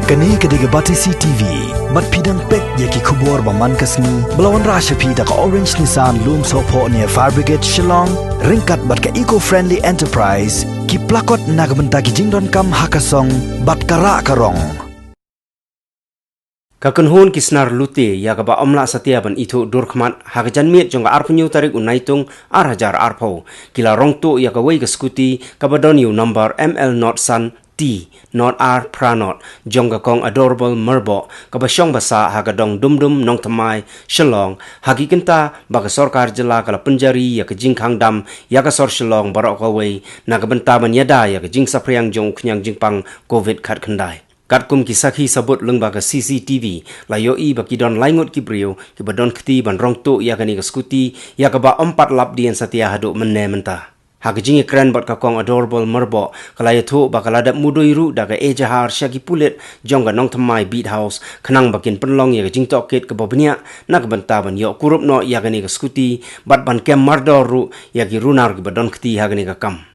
Kani kediga Batisi TV, mat pidang pek yaki kubur baman kasni, belawan rasha pida ka Orange Nissan Loom Sopo near Fire Brigade Shillong, ringkat bat ka eco-friendly enterprise, ki plakot nagbenta ki jingdon kam hakasong, bat kara karong. Kakunhun kisnar lute ya kaba omla satia ban itu durkmat hakajan miet jong arpunyu tarik unaitung arhajar arpo kila rongtu ya kawai ke skuti kabadoniu number ML not sun T not R pranot jong kong adorable merbo kabasyong basa hagadong dumdum nong tamai Shillong hakikenta baka sorkar jela kala penjari ya ke jingkang dam ya ka sor Shillong barok kawai nagabenta ban yada ya ke jing sapriang jong knyang jingpang covid khat khandai Katkum kisaki sabut lengba ke CCTV layo i baki don laingut ki brio ki badon kti ban rong tu ya kani ke skuti ya ke ba 4 lap dien satia haduk menne menta hakjing keren bot ka kong adorable merbo kalaya tu bakal ada mudoiru da ke ejahar syaki pulit jong ga nong thamai beat house khnang bakin penlong ya ke jing toket ke bobnya nak benta ban yo kurup no ya kani ke skuti bat ban kem mardoru ya ki runar ki badon kti ha kani ka kam